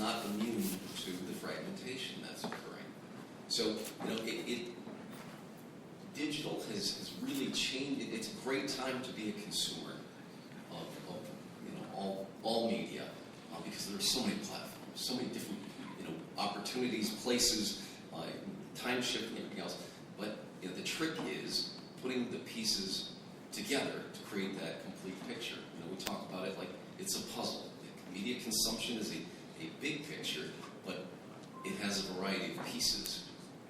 not immune to the fragmentation that's occurring. So, digital has really changed. It's a great time to be a consumer of all media because there are so many platforms, so many different opportunities, places, time shifting, everything else. But the trick is putting the pieces together to create that complete picture. We talk about it like it's a puzzle. Media consumption is a big picture, but it has a variety of pieces,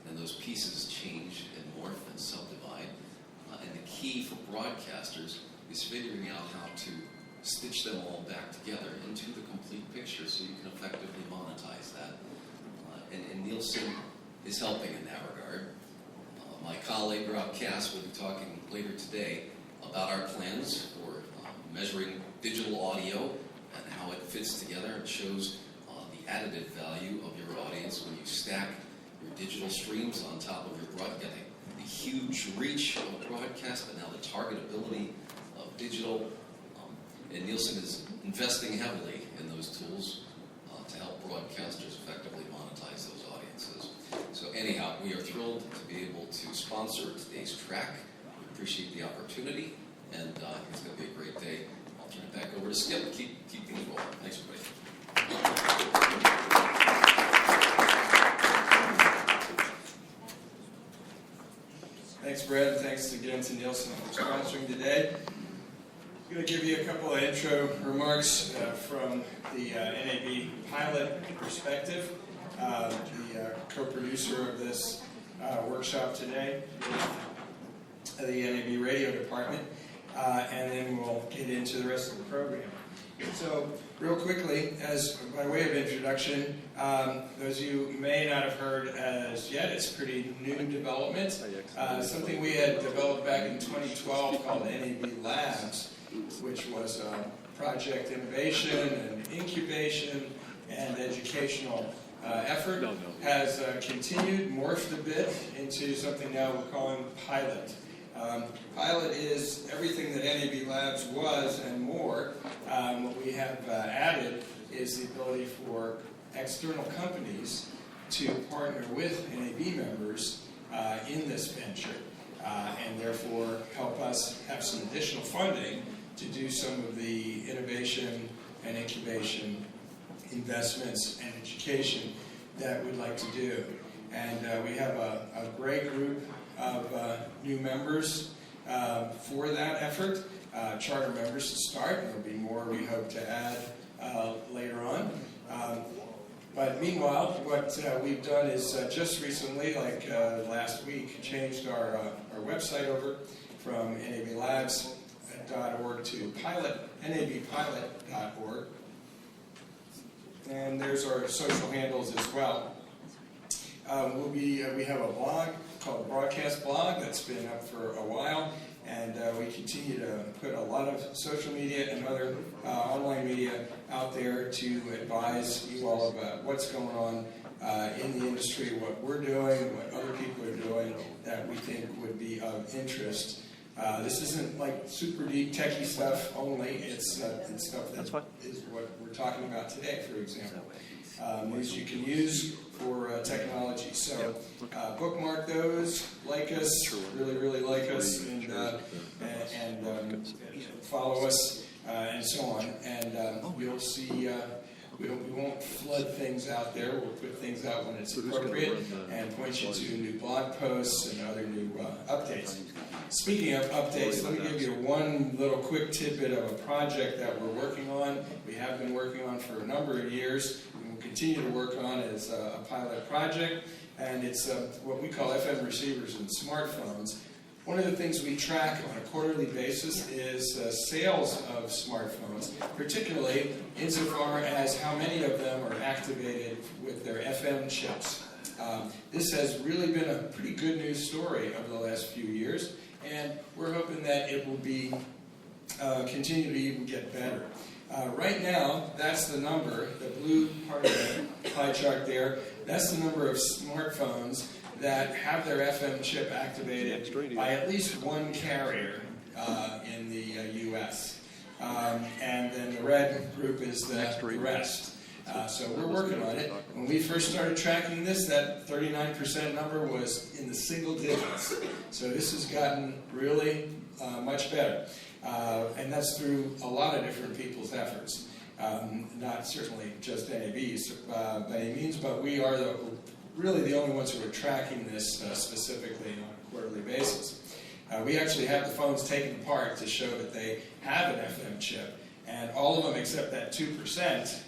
and those pieces change and morph and subdivide. And the key for broadcasters is figuring out how to stitch them all back together into the complete picture so you can effectively monetize that. And Nielsen is helping in that regard. My colleague Rob Cass will be talking later today about our plans for measuring digital audio and how it fits together and shows the additive value of your audience when you stack your digital streams on top of your broadcast. The huge reach of broadcast, but now the targetability of digital. And Nielsen is investing heavily in those tools to help broadcasters effectively monetize those audiences. So anyhow, we are thrilled to be able to sponsor today's track. We appreciate the opportunity, and it's going to be a great day. I'll turn it back over to Skip. Keep things rolling. Thanks, everybody. Thanks, Brad, and thanks again to Nielsen for sponsoring today. I'm going to give you a couple of intro remarks from the NAB pilot perspective. The co-producer of this workshop today, the NAB radio department, and then we'll get into the rest of the program. So, real quickly, as by way of introduction, those of you who may not have heard as yet, it's pretty new development. Something we had developed back in 2012 called NAB Labs, which was project innovation and incubation and educational effort, has continued, morphed a bit into something now we're calling Pilot. Pilot is everything that NAB Labs was and more. What we have added is the ability for external companies to partner with NAB members in this venture and therefore help us have some additional funding to do some of the innovation and incubation investments and education that we'd like to do. And we have a great group of new members for that effort, charter members to start, and there'll be more we hope to add later on. But meanwhile, what we've done is just recently, like last week, changed our website over from nablabs.org to nabpilot.org. And there's our social handles as well. We have a blog called the Broadcast Blog that's been up for a while, and we continue to put a lot of social media and other online media out there to advise you all about what's going on in the industry, what we're doing, what other people are doing that we think would be of interest. This isn't like super deep techie stuff only. It's stuff that is what we're talking about today, for example. Things you can use for technology. So bookmark those, like us, really like us, and follow us, and so on. And you'll see. We won't flood things out there. We'll put things out when it's appropriate and point you to new blog posts and other new updates. Speaking of updates, let me give you one little quick tidbit of a project that we're working on. We have been working on for a number of years and we'll continue to work on as a pilot project. And it's what we call FM receivers and smartphones. One of the things we track on a quarterly basis is sales of smartphones, particularly insofar as how many of them are activated with their FM chips. This has really been a pretty good news story over the last few years, and we're hoping that it will be continue to even get better. Right now, that's the number, the blue part of the pie chart there, that's the number of smartphones that have their FM chip activated by at least one carrier in the U.S. And then the red group is the rest. So we're working on it. When we first started tracking this, that 39% number was in the single digits. So this has gotten really much better. And that's through a lot of different people's efforts. Not certainly just NAB's by any means, but we are really the only ones who are tracking this specifically on a quarterly basis. We actually have the phones taken apart to show that they have an FM chip, and all of them except that 2%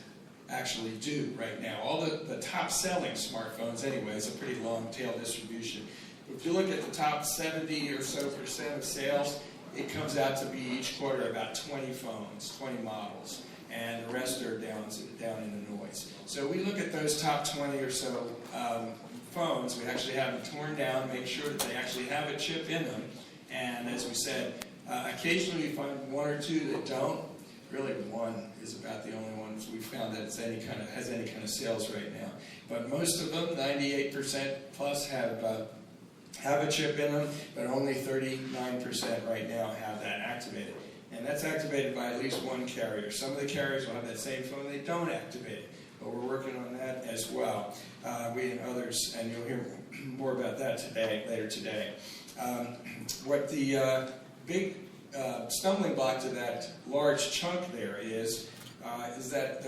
actually do right now. All the top-selling smartphones, anyway, is a pretty long-tail distribution. If you look at the top 70 or so % of sales, it comes out to be each quarter about 20 phones, 20 models, and the rest are down in the noise. So we look at those top 20 or so phones. We actually have them torn down, make sure that they actually have a chip in them. And as we said, occasionally we find one or two that don't. Really, one is about the only ones we've found that has any kind of sales right now. But most of them, 98% plus, have a chip in them, but only 39% right now have that activated. And that's activated by at least one carrier. Some of the carriers will have that same phone, they don't activate it. But we're working on that as well. We and others, and you'll hear more about that later today. What the big stumbling block to that large chunk there is that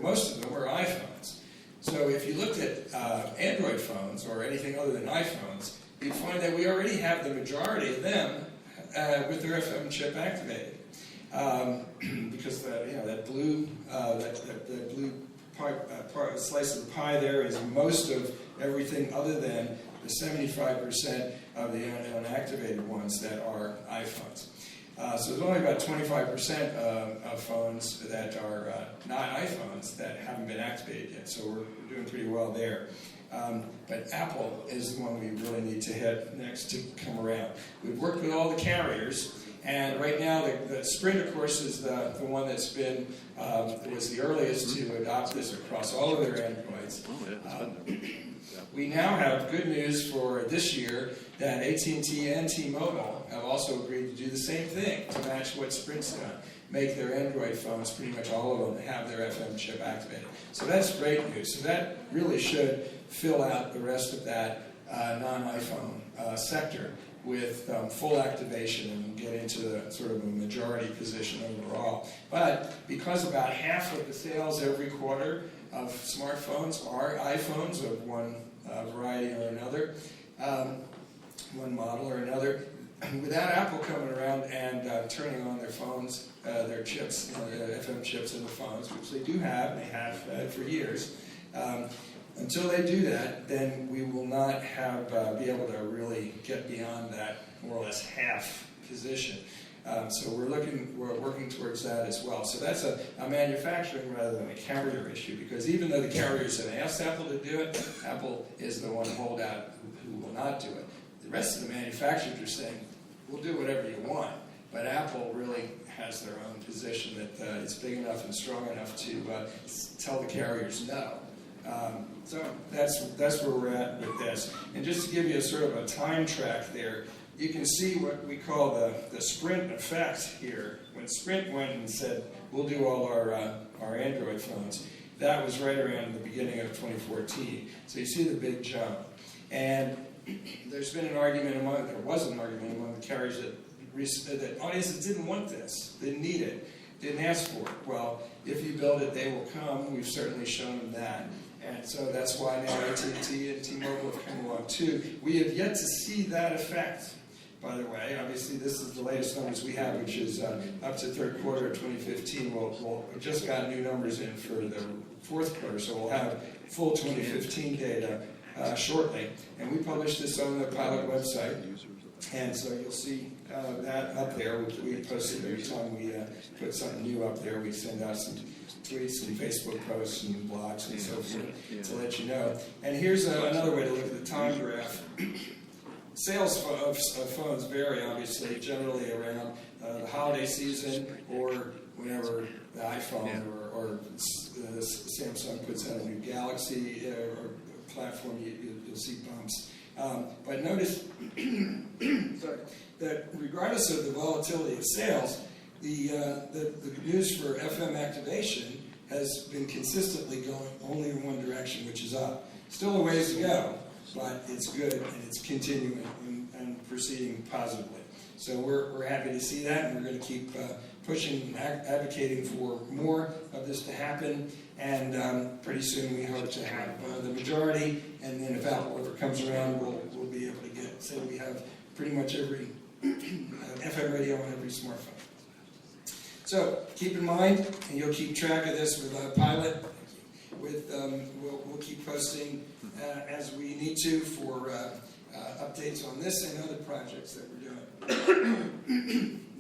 most of them are iPhones. So if you looked at Android phones or anything other than iPhones, you'd find that we already have the majority of them with their FM chip activated. Because that blue slice of the pie there is most of everything other than the 75% of the unactivated ones that are iPhones. So there's only about 25% of phones that are not iPhones that haven't been activated yet. So we're doing pretty well there. But Apple is the one we really need to hit next to come around. We've worked with all the carriers, and right now the Sprint, of course, is the one that's been was the earliest to adopt this across all of their Androids. We now have good news for this year that AT&T and T-Mobile have also agreed to do the same thing to match what Sprint's done. Make their Android phones, pretty much all of them, have their FM chip activated. So that's great news. So that really should fill out the rest of that non-iPhone sector with full activation and get into the sort of a majority position overall. But because about half of the sales every quarter of smartphones are iPhones of one variety or another, one model or another, without Apple coming around and turning on their phones, their chips, FM chips in the phones, which they do have, they have for years, until they do that, then we will not be able to really get beyond that more or less half position. So we're working towards that as well. So that's a manufacturing rather than a carrier issue, because even though the carriers have asked Apple to do it, Apple is the one holdout who will not do it. The rest of the manufacturers are saying, we'll do whatever you want, but Apple really has their own position that it's big enough and strong enough to tell the carriers no. So that's where we're at with this. And just to give you a sort of a time track there, you can see what we call the Sprint effect here. When Sprint went and said, we'll do all our Android phones, that was right around the beginning of 2014. So you see the big jump. And there was an argument among the carriers that audiences didn't want this, didn't need it, didn't ask for it. Well, if you build it, they will come. We've certainly shown them that. And so that's why now AT&T and T-Mobile have come along too. We have yet to see that effect, by the way. Obviously, this is the latest numbers we have, which is up to third quarter of 2015. We just got new numbers in for the fourth quarter, so we'll have full 2015 data shortly. And we published this on the pilot website. And so you'll see that up there, which we post every time we put something new up there. We send out some tweets and Facebook posts and blogs and so forth to let you know. And here's another way to look at the time graph. Sales of phones vary, obviously, generally around the holiday season or whenever the iPhone or Samsung puts out a new Galaxy or platform, you'll see bumps. But notice that regardless of the volatility of sales, the news for FM activation has been consistently going only in one direction, which is up. Still a ways to go, but it's good and it's continuing and proceeding positively. So we're happy to see that, and we're going to keep pushing and advocating for more of this to happen. And pretty soon we hope to have the majority, and then if Apple ever comes around, we'll be able to get, say we have pretty much every FM radio on every smartphone. So keep in mind, and you'll keep track of this with Pilot. We'll keep posting as we need to for updates on this and other projects that we're doing.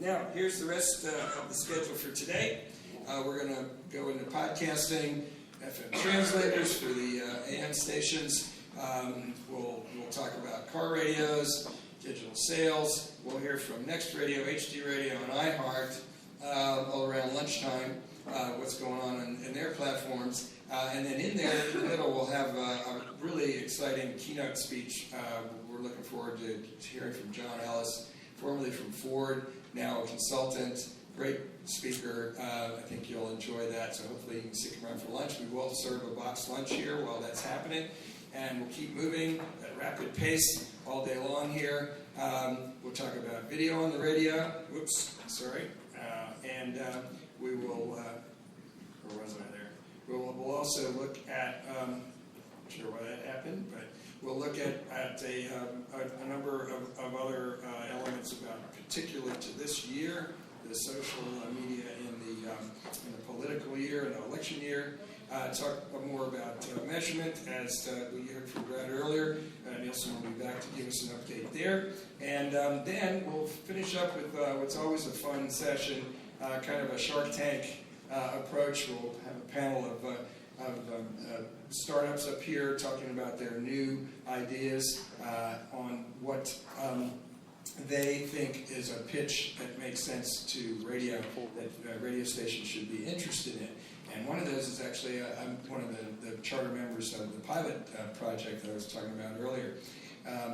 Now, here's the rest of the schedule for today. We're going to go into podcasting, FM translators for the AM stations. We'll talk about car radios, digital sales. We'll hear from Next Radio, HD Radio, and iHeart all around lunchtime, what's going on in their platforms. And then in there, in the middle, we'll have a really exciting keynote speech. We're looking forward to hearing from John Ellis, formerly from Ford, now a consultant, great speaker. I think you'll enjoy that, so hopefully you can stick around for lunch. We will serve a boxed lunch here while that's happening, and we'll keep moving at a rapid pace all day long here. We'll talk about video on the radio. Whoops, sorry. And we will, where was I there? We'll also look at, I'm not sure why that happened, but we'll look at a number of other elements about, particularly to this year, the social media in the political year and the election year. Talk more about measurement, as we heard from Brad earlier. Nielsen will be back to give us an update there. And then we'll finish up with what's always a fun session, kind of a Shark Tank approach. We'll have a panel of startups up here talking about their new ideas on what they think is a pitch that makes sense to radio, that radio stations should be interested in. And one of those is actually, I'm one of the charter members of the pilot project that I was talking about earlier.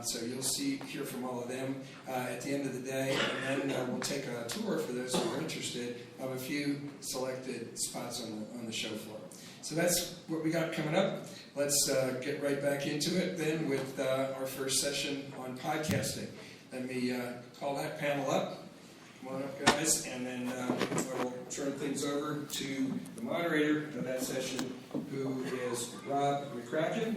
So you'll hear from all of them at the end of the day, and then we'll take a tour for those who are interested of a few selected spots on the show floor. So that's what we got coming up. Let's get right back into it then with our first session on podcasting. Let me call that panel up. Come on up, guys, and then I will turn things over to the moderator of that session, who is Rob McCracken.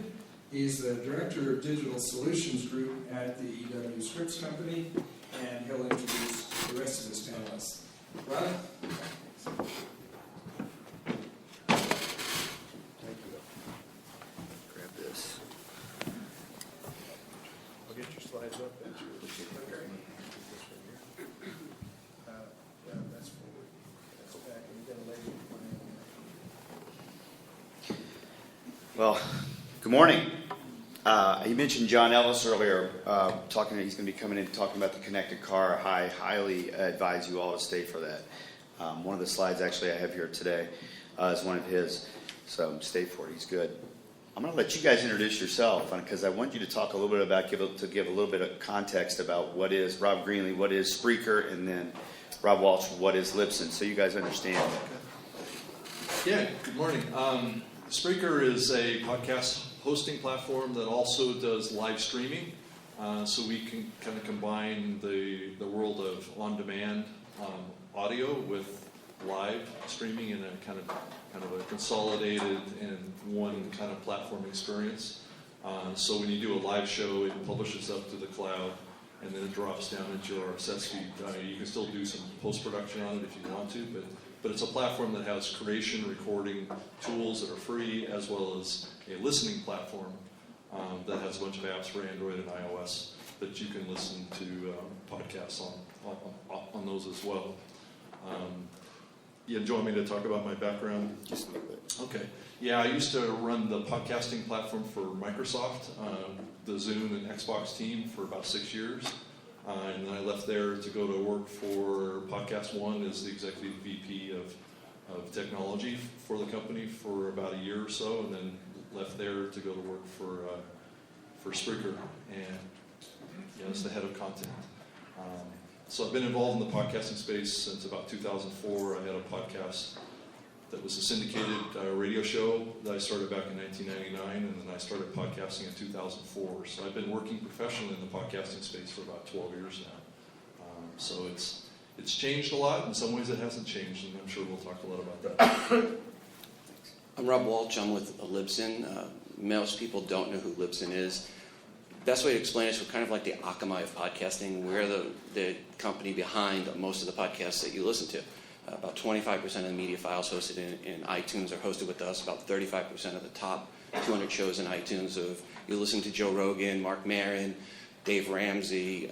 He's the Director of Digital Solutions Group at the EW Scripps Company, and he'll introduce the rest of his panelists. Rob? Thank you. Grab this. I'll get your slides up. That's your that's forward. That's back. And you got a lady. Well, good morning. You mentioned John Ellis earlier, he's going to be coming in talking about the connected car. I highly advise you all to stay for that. One of the slides actually I have here today is one of his, so stay for it. He's good. I'm going to let you guys introduce yourself, because I want you to talk a little bit about, give a little bit of context about what is Rob Greenlee, what is Spreaker, and then Rob Walsh, what is Lipson, so you guys understand. Yeah, good morning. Spreaker is a podcast hosting platform that also does live streaming, so we can kind of combine the world of on-demand audio with live streaming in a kind of a consolidated and one kind of platform experience. So when you do a live show, it publishes up to the cloud, and then it drops down into your RSS feed. You can still do some post-production on it if you want to, but it's a platform that has creation, recording tools that are free, as well as a listening platform that has a bunch of apps for Android and iOS that you can listen to podcasts on those as well. Do you want me to talk about my background? Just a little bit. Okay. Yeah, I used to run the podcasting platform for Microsoft, the Zoom and Xbox team for about 6 years. And then I left there to go to work for Podcast One as the executive VP of technology for the company for about a year or so, and then left there to go to work for Spreaker, and as the head of content. So I've been involved in the podcasting space since about 2004. I had a podcast that was a syndicated radio show that I started back in 1999, and then I started podcasting in 2004. So I've been working professionally in the podcasting space for about 12 years now. So it's changed a lot. In some ways it hasn't changed, and I'm sure we'll talk a lot about that. I'm Rob Walsh. I'm with Lipson. Most people don't know who Lipson is. Best way to explain it is we're kind of like the Akamai of podcasting. We're the company behind most of the podcasts that you listen to. About 25% of the media files hosted in iTunes are hosted with us. About 35% of the top 200 shows in iTunes. If you listen to Joe Rogan, Mark Maron, Dave Ramsey,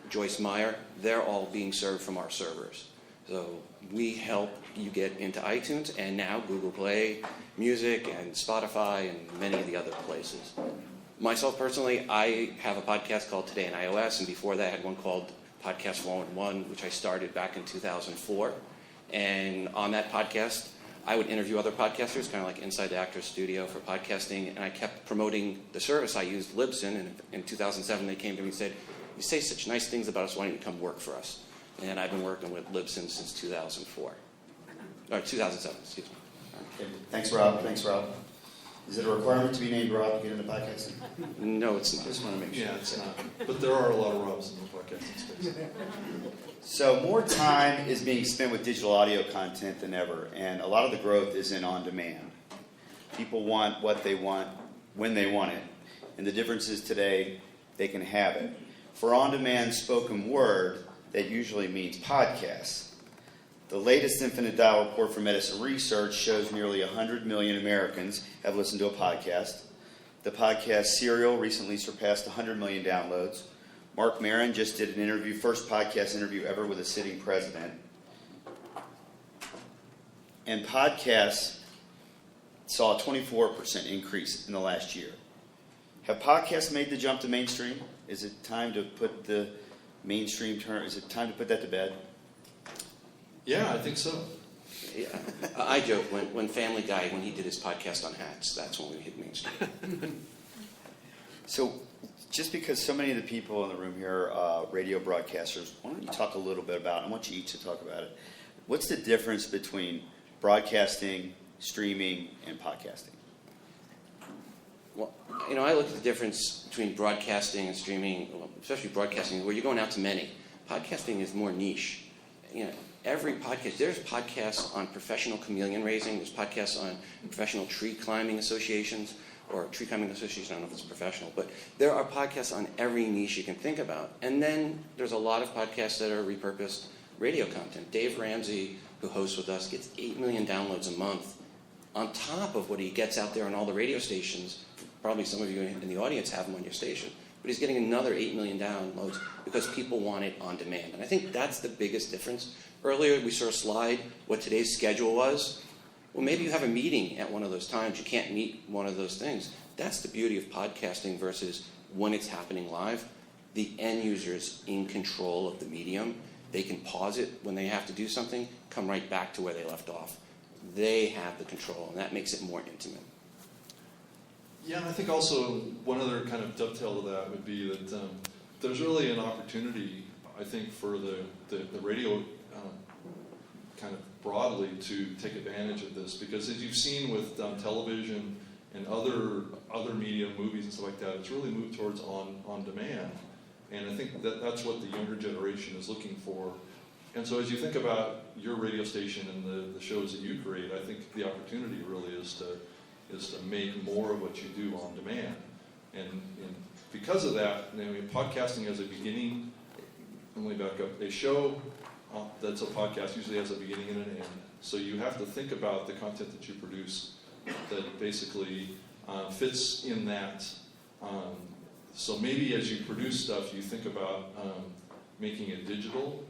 Joyce Meyer, they're all being served from our servers. So we help you get into iTunes and now Google Play Music and Spotify and many of the other places. Myself personally, I have a podcast called Today in iOS, and before that I had one called Podcast 411, which I started back in 2004. And on that podcast, I would interview other podcasters, kind of like inside the Actors Studio for podcasting, and I kept promoting the service I used, Lipson, and in 2007 they came to me and said, "You say such nice things about us, why don't you come work for us?" And I've been working with Lipson since 2004. Or 2007, excuse me. Okay. Thanks, Rob. Is it a requirement to be named Rob to get into podcasting? No, it's not. Just want to make sure. Yeah, it's not. But there are a lot of Robs in the podcasting space. So more time is being spent with digital audio content than ever, and a lot of the growth is in on-demand. People want what they want when they want it, and the difference is today they can have it. For on-demand spoken word, that usually means podcasts. The latest Infinite Dial report from Edison Research shows nearly 100 million Americans have listened to a podcast. The podcast Serial recently surpassed 100 million downloads. Mark Maron just did an interview, first podcast interview ever with a sitting president. And podcasts saw a 24% increase in the last year. Have podcasts made the jump to mainstream? Is it time to put the mainstream term, is it time to put that to bed? Yeah, I think so. Yeah. I joke, when Family Guy, when he did his podcast on hats, that's when we hit mainstream. So, just because so many of the people in the room here are radio broadcasters, why don't you talk a little bit about, I want you each to talk about it, what's the difference between broadcasting, streaming, and podcasting? Well, I look at the difference between broadcasting and streaming, especially broadcasting, where you're going out to many. Podcasting is more niche. Every podcast, there's podcasts on professional chameleon raising, there's podcasts on professional tree climbing associations, or tree climbing association, I don't know if it's professional, but there are podcasts on every niche you can think about. And then there's a lot of podcasts that are repurposed radio content. Dave Ramsey, who hosts with us, gets 8 million downloads a month on top of what he gets out there on all the radio stations. Probably some of you in the audience have him on your station. But he's getting another 8 million downloads because people want it on demand. And I think that's the biggest difference. Earlier, we saw a slide what today's schedule was. Well, maybe you have a meeting at one of those times. You can't meet one of those things. That's the beauty of podcasting versus when it's happening live. The end user is in control of the medium. They can pause it when they have to do something, come right back to where they left off. They have the control, and that makes it more intimate. Yeah, and I think also one other kind of dovetail to that would be that there's really an opportunity, I think, for the radio kind of broadly to take advantage of this, because as you've seen with television and other media, movies and stuff like that, it's really moved towards on demand, and I think that's what the younger generation is looking for. And so as you think about your radio station and the shows that you create, I think the opportunity really is to make more of what you do on demand. And because of that, podcasting as a beginning, let me back up, a show that's a podcast usually has a beginning and an end. So you have to think about the content that you produce that basically fits in that. So maybe as you produce stuff, you think about making it digital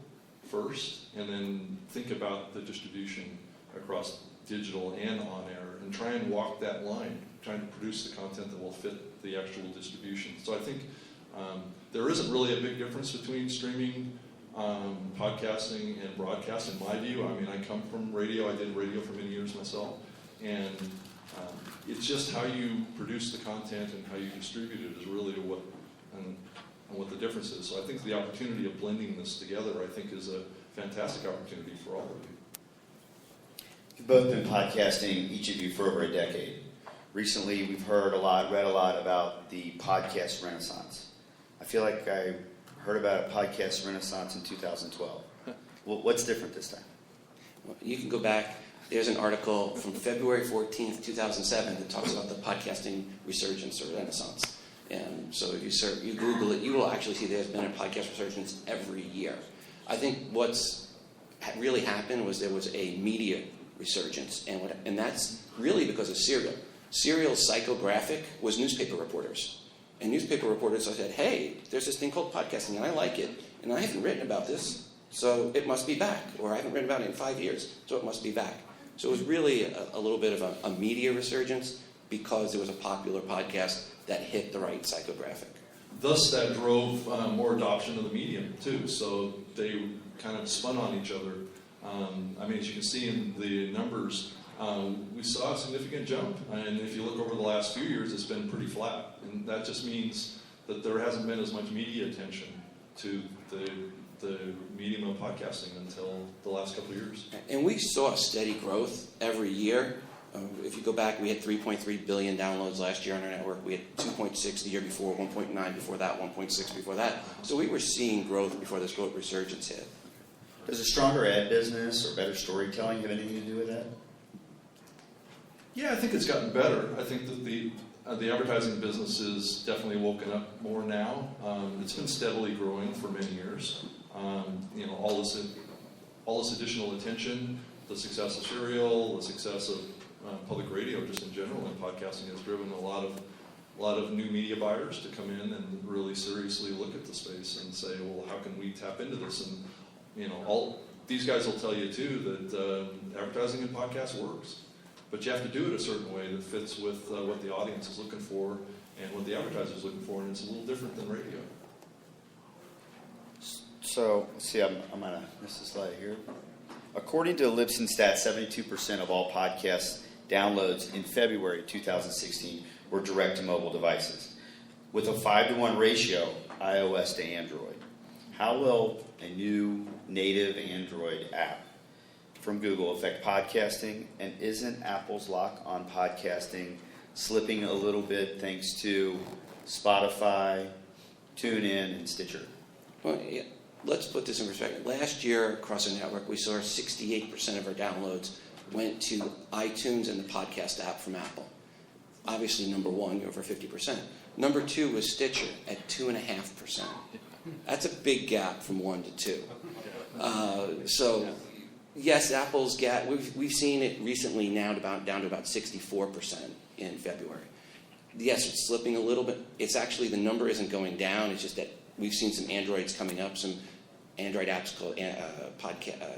first, and then think about the distribution across digital and on air, and try and walk that line, trying to produce the content that will fit the actual distribution. So I think there isn't really a big difference between streaming, podcasting, and broadcast, in my view. I mean, I come from radio. I did radio for many years myself, and it's just how you produce the content and how you distribute it is really what the difference is. So I think the opportunity of blending this together, I think, is a fantastic opportunity for all of you. You've both been podcasting, each of you, for over a decade. Recently, we've read a lot about the podcast renaissance. I feel like I heard about a podcast renaissance in 2012. Well, what's different this time? Well, you can go back. There's an article from February 14th, 2007 that talks about the podcasting resurgence or renaissance. And so if you Google it, you will actually see there's been a podcast resurgence every year. I think what's really happened was there was a media resurgence, and that's really because of Serial. Serial's psychographic was newspaper reporters. And newspaper reporters said, hey, there's this thing called podcasting, and I like it, and I haven't written about this, so it must be back. Or I haven't written about it in 5 years, so it must be back. So it was really a little bit of a media resurgence because there was a popular podcast that hit the right psychographic. Thus, that drove more adoption of the medium, too. So they kind of spun on each other. As you can see in the numbers, we saw a significant jump. And if you look over the last few years, it's been pretty flat. And that just means that there hasn't been as much media attention to the medium of podcasting until the last couple of years. And we saw steady growth every year. If you go back, we had 3.3 billion downloads last year on our network. We had 2.6 the year before, 1.9 before that, 1.6 before that. So we were seeing growth before this growth resurgence hit. Does a stronger ad business or better storytelling have anything to do with that? Yeah, I think it's gotten better. I think that the advertising business is definitely woken up more now. It's been steadily growing for many years. All this additional attention, the success of Serial, the success of public radio just in general, and podcasting has driven a lot of new media buyers to come in and really seriously look at the space and say, well, how can we tap into this? And all these guys will tell you too that advertising in podcasts works, but you have to do it a certain way that fits with what the audience is looking for and what the advertiser is looking for, and it's a little different than radio. So, let's see, I'm going to miss the slide here. According to Lipson stats, 72% of all podcast downloads in February 2016 were direct to mobile devices, with a 5-to-1 ratio, iOS to Android. How will a new native Android app from Google affect podcasting, and isn't Apple's lock on podcasting slipping a little bit thanks to Spotify, TuneIn, and Stitcher? Well, yeah. Let's put this in perspective. Last year, across our network, we saw 68% of our downloads went to iTunes and the podcast app from Apple. Obviously, number one, over 50%. Number two was Stitcher at 2.5%. That's a big gap from 1 to 2. So, yes, Apple's gap. We've seen it recently now down to about 64% in February. Yes, it's slipping a little bit. It's actually, the number isn't going down. It's just that we've seen some Androids coming up, some Android apps called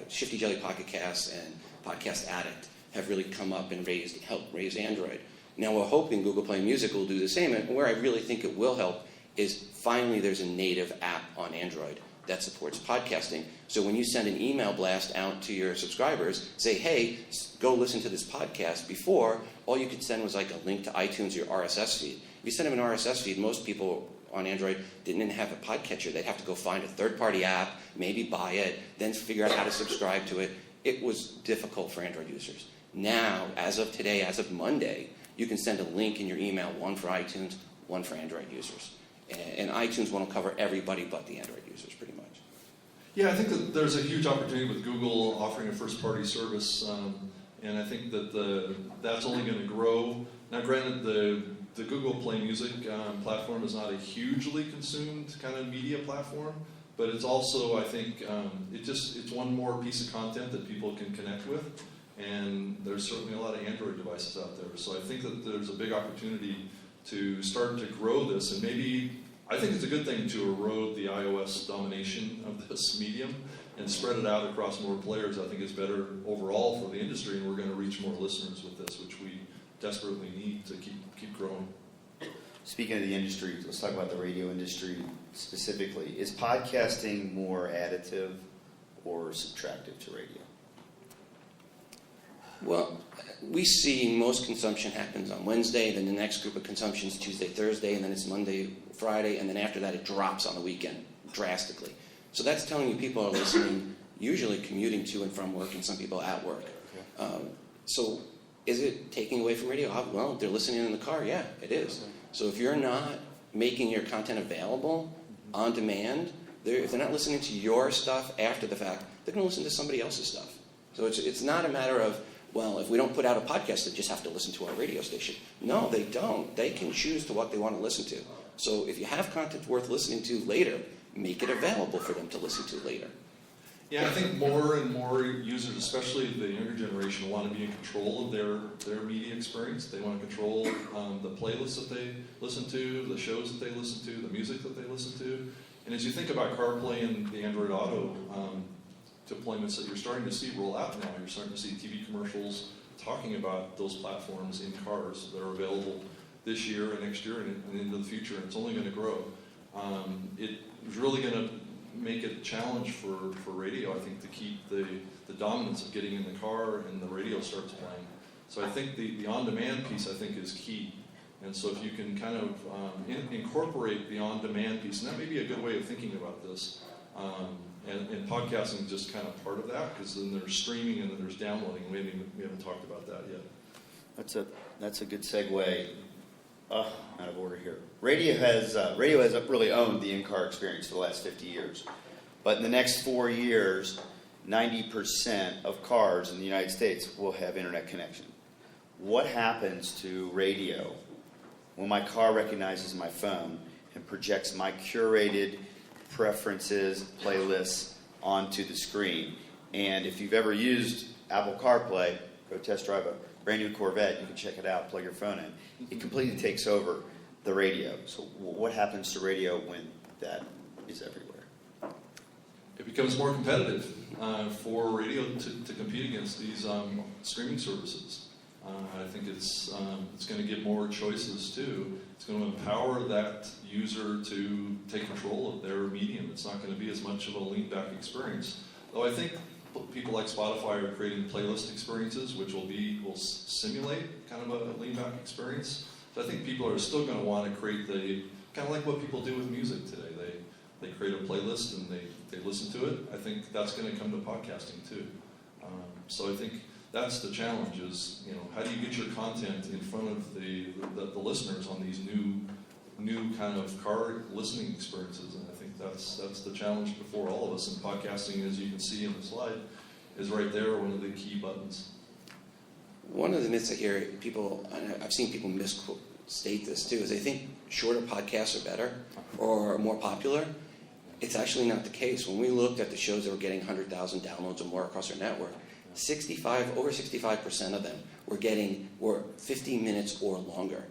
Shifty Jelly Pocket Casts and Podcast Addict have really come up and helped raise Android. Now we're hoping Google Play Music will do the same, and where I really think it will help is finally there's a native app on Android that supports podcasting. So when you send an email blast out to your subscribers, say, hey, go listen to this podcast. Before, all you could send was like a link to iTunes or your RSS feed. If you send them an RSS feed, most people on Android didn't have a podcatcher. They'd have to go find a third-party app, maybe buy it, then figure out how to subscribe to it. It was difficult for Android users. Now, as of today, as of Monday, you can send a link in your email, one for iTunes, one for Android users. And iTunes will cover everybody but the Android users, pretty much. Yeah, I think that there's a huge opportunity with Google offering a first-party service, and I think that that's only going to grow. Now, granted, the Google Play Music platform is not a hugely consumed kind of media platform, but it's also, I think, it's one more piece of content that people can connect with, and there's certainly a lot of Android devices out there. So I think that there's a big opportunity to start to grow this, and maybe I think it's a good thing to erode the iOS domination of this medium and spread it out across more players. I think it's better overall for the industry, and we're going to reach more listeners with this, which we desperately need to keep growing. Speaking of the industry, let's talk about the radio industry specifically. Is podcasting more additive or subtractive to radio? Well, we see most consumption happens on Wednesday, then the next group of consumption is Tuesday, Thursday, and then it's Monday, Friday, and then after that it drops on the weekend drastically. So that's telling you people are listening, usually commuting to and from work, and some people at work. So is it taking away from radio? Well, they're listening in the car. Yeah, it is. So if you're not making your content available on demand, if they're not listening to your stuff after the fact, they're going to listen to somebody else's stuff. So it's not a matter of, well, if we don't put out a podcast, they just have to listen to our radio station. No, they don't. They can choose to what they want to listen to. So if you have content worth listening to later, make it available for them to listen to later. Yeah, I think more and more users, especially the younger generation, want to be in control of their media experience. They want to control the playlists that they listen to, the shows that they listen to, the music that they listen to. And as you think about CarPlay and the Android Auto deployments that you're starting to see roll out now, you're starting to see TV commercials talking about those platforms in cars that are available this year and next year and into the future. And it's only going to grow. It is really going to make it a challenge for radio, I think, to keep the dominance of getting in the car and the radio starts playing. So I think the on-demand piece, I think, is key. And so if you can kind of incorporate the on-demand piece, and that may be a good way of thinking about this, and podcasting is just kind of part of that, because then there's streaming and then there's downloading. We haven't talked about that yet. That's a good segue. Out of order here. Radio has really owned the in-car experience for the last 50 years. But in the next 4 years, 90% of cars in the United States will have internet connection. What happens to radio when my car recognizes my phone and projects my curated preferences, playlists onto the screen? And if you've ever used Apple CarPlay, go test drive a brand new Corvette, you can check it out, plug your phone in. It completely takes over the radio. So what happens to radio when that is everywhere? It becomes more competitive for radio to compete against these streaming services. I think it's going to give more choices too. It's going to empower that user to take control of their medium. It's not going to be as much of a lean-back experience. Though I think people like Spotify are creating playlist experiences, which will simulate kind of a lean-back experience. So I think people are still going to want to create kind of like what people do with music today. They create a playlist and they listen to it. I think that's going to come to podcasting too. So I think that's the challenge: is how do you get your content in front of the listeners on these new kind of car listening experiences? And I think that's the challenge before all of us. And podcasting, as you can see in the slide, is right there, one of the key buttons. One of the myths I hear people, and I've seen people misstate this too, is they think shorter podcasts are better or more popular. It's actually not the case. When we looked at the shows that were getting 100,000 downloads or more across our network, over 65% of them were 15 minutes or longer.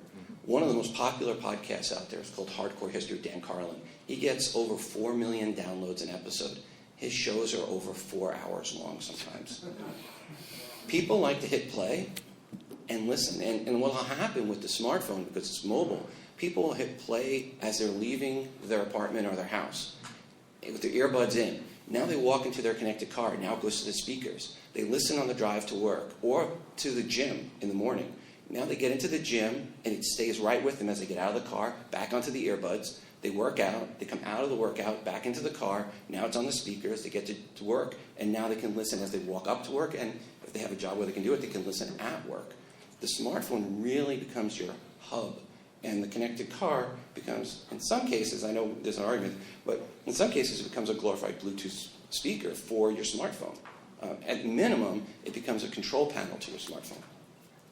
One of the most popular podcasts out there is called Hardcore History of Dan Carlin. He gets over 4 million downloads an episode. His shows are over 4 hours long sometimes. People like to hit play and listen. And what will happen with the smartphone, because it's mobile, people will hit play as they're leaving their apartment or their house with their earbuds in. Now they walk into their connected car. Now it goes to the speakers. They listen on the drive to work or to the gym in the morning. Now they get into the gym, and it stays right with them as they get out of the car, back onto the earbuds. They work out. They come out of the workout, back into the car. Now it's on the speakers. They get to work, and now they can listen as they walk up to work. And if they have a job where they can do it, they can listen at work. The smartphone really becomes your hub. And the connected car becomes, in some cases, I know there's an argument, but in some cases it becomes a glorified Bluetooth speaker for your smartphone. At minimum, it becomes a control panel to your smartphone.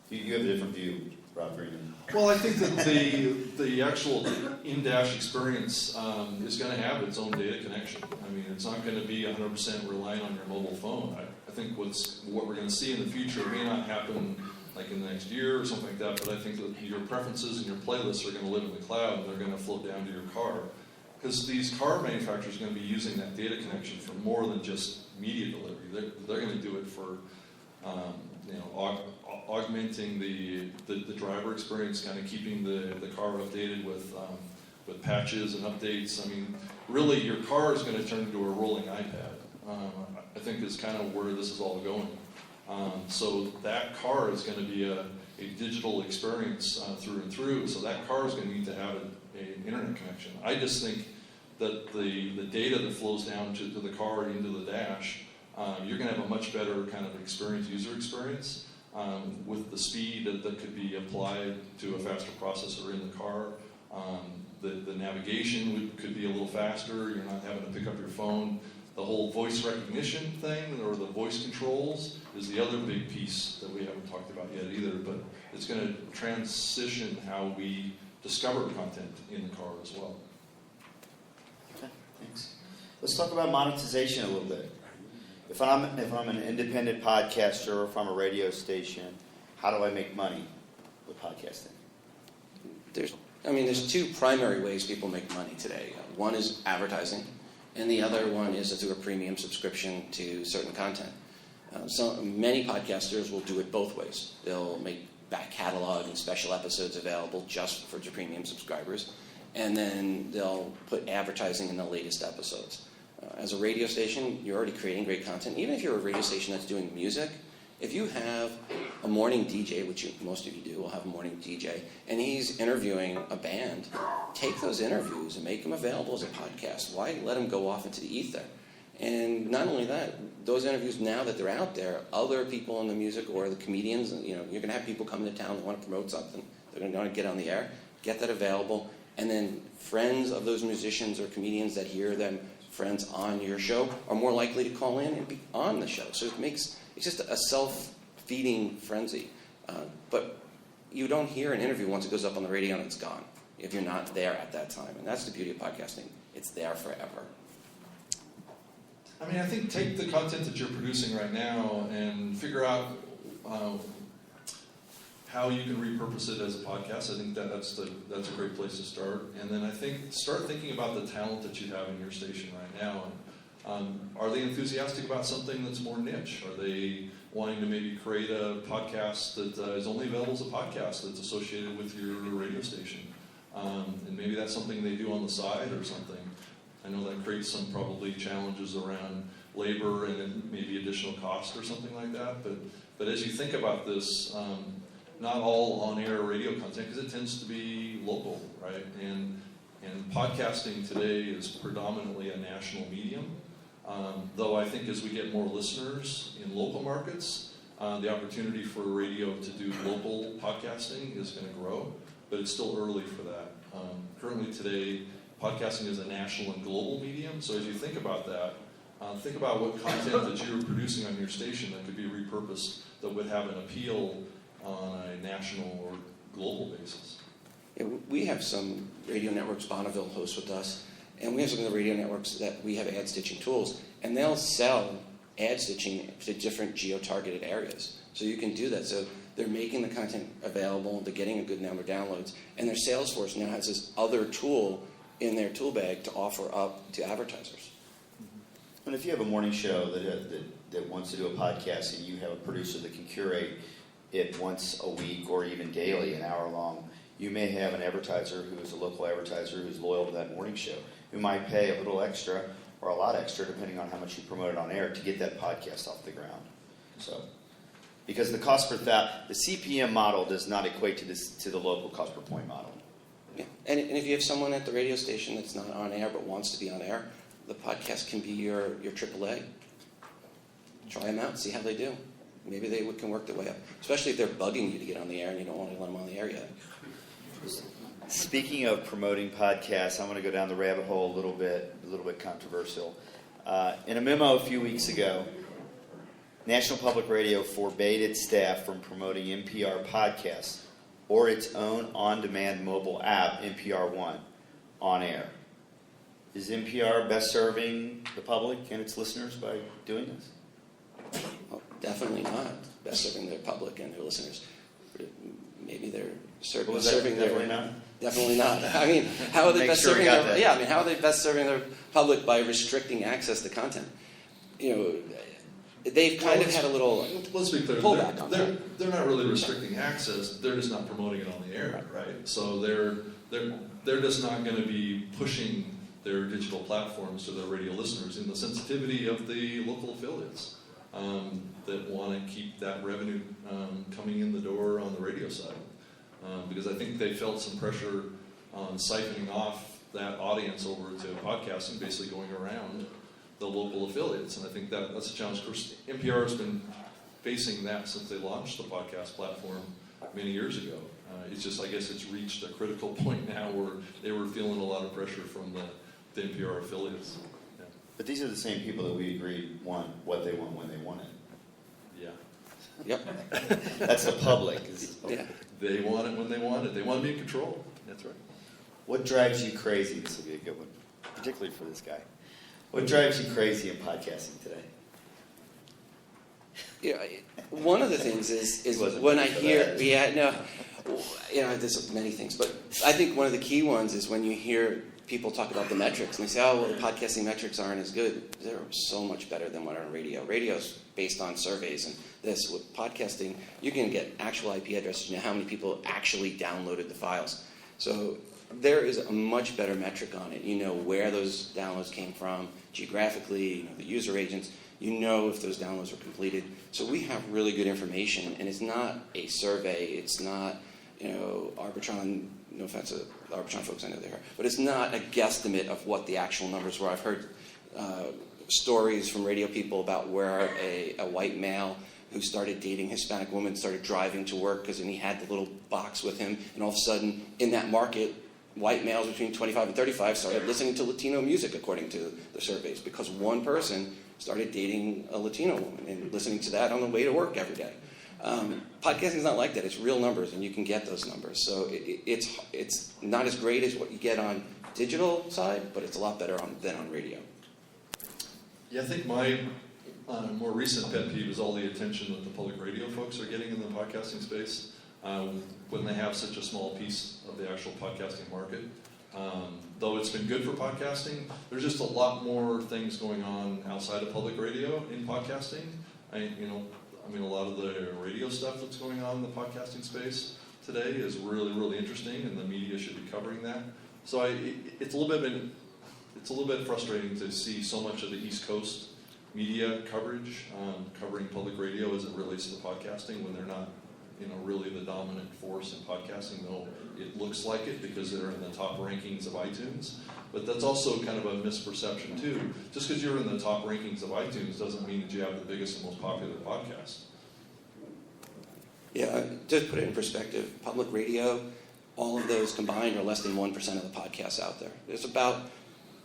You have a different view, Rob Greenman. Well, I think that the actual in-dash experience is going to have its own data connection. I mean, it's not going to be 100% reliant on your mobile phone. I think what we're going to see in the future may not happen like in the next year or something like that, but I think that your preferences and your playlists are going to live in the cloud, and they're going to float down to your car. Because these car manufacturers are going to be using that data connection for more than just media delivery. They're going to do it for augmenting the driver experience, kind of keeping the car updated with patches and updates. I mean, really, your car is going to turn into a rolling iPad. I think is kind of where this is all going. So that car is going to be a digital experience through and through. So that car is going to need to have an internet connection. I just think that the data that flows down to the car into the dash, you're going to have a much better kind of user experience. with the speed that could be applied to a faster processor in the car. The navigation could be a little faster. You're not having to pick up your phone. The whole voice recognition thing, or the voice controls, is the other big piece that we haven't talked about yet either. But it's going to transition how we discover content in the car as well. Okay, thanks. Let's talk about monetization a little bit. If I'm an independent podcaster, or if I'm a radio station, how do I make money with podcasting? There's two primary ways people make money today. One is advertising, and the other one is through a premium subscription to certain content. So many podcasters will do it both ways. They'll make back catalog and special episodes available just for premium subscribers, and then they'll put advertising in the latest episodes. As a radio station, you're already creating great content. Even if you're a radio station that's doing music, if you have a morning DJ, which most of you do, will have a morning DJ, and he's interviewing a band, take those interviews and make them available as a podcast. Why let them go off into the ether? And not only that, those interviews, now that they're out there, other people in the music or the comedians, you're going to have people come to town that want to promote something. They're going to want to get on the air, get that available, and then friends of those musicians or comedians that hear them, friends on your show, are more likely to call in and be on the show. So it's just a self-feeding frenzy. But you don't hear an interview once it goes up on the radio and it's gone, if you're not there at that time. And that's the beauty of podcasting. It's there forever. I think take the content that you're producing right now and figure out how you can repurpose it as a podcast. I think that's a great place to start. And then I think start thinking about the talent that you have in your station right now. And are they enthusiastic about something that's more niche? Are they wanting to maybe create a podcast that is only available as a podcast that's associated with your radio station? And maybe that's something they do on the side or something. I know that creates some probably challenges around labor and then maybe additional cost or something like that. But as you think about this, not all on-air radio content, because it tends to be local, right? And podcasting today is predominantly a national medium. Though I think as we get more listeners in local markets, the opportunity for radio to do local podcasting is going to grow, but it's still early for that. Currently today, podcasting is a national and global medium, so as you think about that, think about what content that you're producing on your station that could be repurposed that would have an appeal on a national or global basis. Yeah, we have some radio networks, Bonneville hosts with us, and we have some of the radio networks that we have ad stitching tools, and they'll sell ad stitching to different geo-targeted areas. So you can do that. So they're making the content available, they're getting a good number of downloads, and their sales force now has this other tool in their tool bag to offer up to advertisers. And if you have a morning show that wants to do a podcast and you have a producer that can curate it once a week or even daily, an hour long, you may have an advertiser who is a local advertiser who's loyal to that morning show, who might pay a little extra or a lot extra, depending on how much you promote it on air, to get that podcast off the ground. So, because the cost per the CPM model does not equate to the local cost per point model. Yeah. And if you have someone at the radio station that's not on air but wants to be on air, the podcast can be your AAA. Try them out, see how they do. Maybe they can work their way up, especially if they're bugging you to get on the air and you don't want to let them on the air yet. Speaking of promoting podcasts, I want to go down the rabbit hole a little bit controversial. In a memo a few weeks ago, National Public Radio forbade its staff from promoting NPR podcasts or its own on-demand mobile app, NPR One, on air. Is NPR best serving the public and its listeners by doing this? Well, definitely not best serving their public and their listeners. Maybe they're serving their... Definitely not? Definitely not. I mean, how are they best serving their... that. Yeah, I mean, how are they best serving their public by restricting access to content? They've kind of had a little Let's be clear. pullback on that. They're not really restricting access. They're just not promoting it on the air, right? So they're just not going to be pushing their digital platforms to their radio listeners in the sensitivity of the local affiliates that want to keep that revenue coming in the door on the radio side. Because I think they felt some pressure on siphoning off that audience over to podcasting, basically going around the local affiliates. And I think that's a challenge. Of course, NPR has been facing that since they launched the podcast platform many years ago. It's just, I guess it's reached a critical point now where they were feeling a lot of pressure from the NPR affiliates. Yeah. But these are the same people that we agreed want what they want when they want it. Yeah. Yep. That's the public. Yeah. They want it when they want it. They want to be in control. That's right. What drives you crazy? This will be a good one, particularly for this guy. What drives you crazy in podcasting today? Yeah, one of the things is Wasn't when I ready for hear, that. there's many things, but I think one of the key ones is when you hear people talk about the metrics, and they say, oh, well, the podcasting metrics aren't as good. They're so much better than what are on radio. Radio's based on surveys, and this, with podcasting, you can get actual IP addresses, you know how many people actually downloaded the files. So there is a much better metric on it. You know where those downloads came from, geographically, you know the user agents, you know if those downloads were completed. So we have really good information, and it's not a survey, it's not, Arbitron, no offense to the Arbitron folks, I know they are, but it's not a guesstimate of what the actual numbers were. I've heard stories from radio people about where a white male who started dating Hispanic women started driving to work because he had the little box with him, and all of a sudden, in that market, white males between 25 and 35 started listening to Latino music, according to the surveys, because one person started dating a Latino woman and listening to that on the way to work every day. Podcasting is not like that. It's real numbers, and you can get those numbers. So it's not as great as what you get on digital side, but it's a lot better than on radio. Yeah, I think my more recent pet peeve is all the attention that the public radio folks are getting in the podcasting space when they have such a small piece of the actual podcasting market. Though it's been good for podcasting, there's just a lot more things going on outside of public radio in podcasting. A lot of the radio stuff that's going on in the podcasting space today is really, really interesting, and the media should be covering that. So it's a little bit frustrating to see so much of the East Coast media coverage covering public radio as it relates to podcasting when they're not, really the dominant force in podcasting, though it looks like it because they're in the top rankings of iTunes. But that's also kind of a misperception, too. Just because you're in the top rankings of iTunes doesn't mean that you have the biggest and most popular podcast. Yeah, to put it in perspective, public radio, all of those combined are less than 1% of the podcasts out there. There's about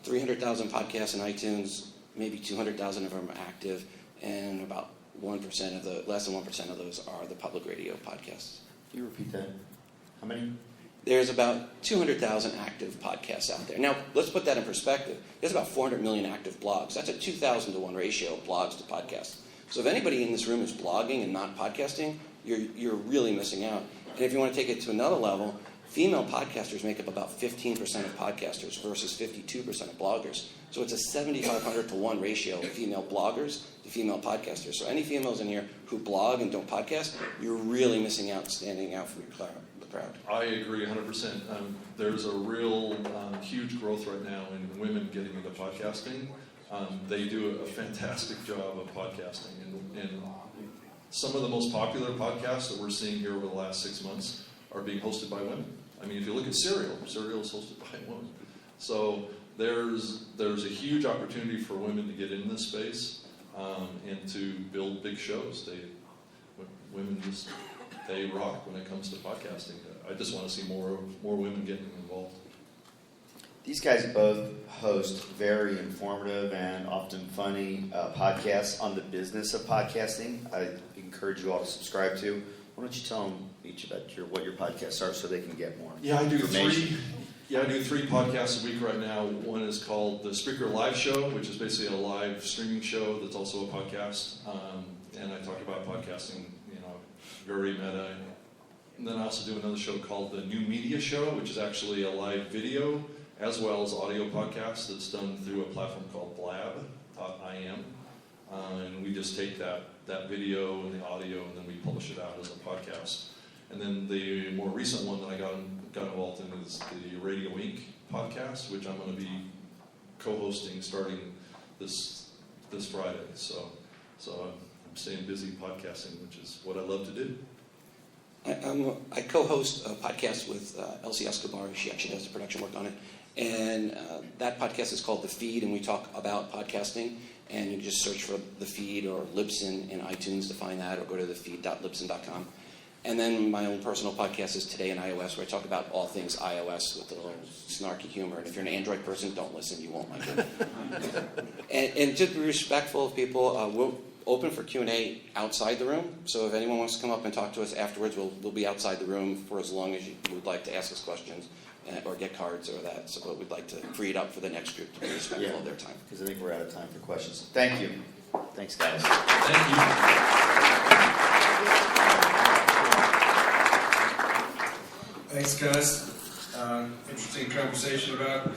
300,000 podcasts in iTunes, maybe 200,000 of them are active, and about less than 1% of those are the public radio podcasts. Can you repeat that? How many? There's about 200,000 active podcasts out there. Now, let's put that in perspective. There's about 400 million active blogs. That's a 2,000 to 1 ratio of blogs to podcasts. So if anybody in this room is blogging and not podcasting, you're really missing out. And if you want to take it to another level, female podcasters make up about 15% of podcasters versus 52% of bloggers. So it's a 7,500 to 1 ratio of female bloggers to female podcasters. So any females in here who blog and don't podcast, you're really missing out, standing out from the crowd. I agree 100%. There's a real huge growth right now in women getting into podcasting. They do a fantastic job of podcasting. And some of the most popular podcasts that we're seeing here over the last 6 months are being hosted by women. I mean, if you look at Serial is hosted by a woman. So there's a huge opportunity for women to get in this space and to build big shows. Women they rock when it comes to podcasting. I just want to see more women getting involved. These guys both host very informative and often funny podcasts on the business of podcasting. I encourage you all to subscribe to. Why don't you tell them each about what your podcasts are so they can get more information? I do 3 podcasts a week right now. One is called the Spreaker Live Show, which is basically a live streaming show that's also a podcast. And I talk about podcasting, very meta. And then I also do another show called the New Media Show, which is actually a live video as well as audio podcast that's done through a platform called blab.im. And we just take that video and the audio and then we publish it out as a podcast. And then the more recent one that I got involved in is the Radio Inc. podcast, which I'm going to be co-hosting starting this Friday. So I'm staying busy podcasting, which is what I love to do. I co-host a podcast with Elsie Escobar. She actually does the production work on it. And that podcast is called The Feed, and we talk about podcasting. And you can just search for the feed or Lipson in iTunes to find that, or go to the feed.lipson.com. And then my own personal podcast is Today in iOS, where I talk about all things iOS with a little snarky humor. And if you're an Android person, don't listen. You won't like it. and just be respectful of people. We're open for Q&A outside the room. So if anyone wants to come up and talk to us afterwards, we'll be outside the room for as long as you would like to ask us questions or get cards or that. So we'd like to free it up for the next group to be respectful of their time. Because I think we're out of time for questions. Thank you. Thanks, guys. Thank you. Thanks, guys. Interesting conversation about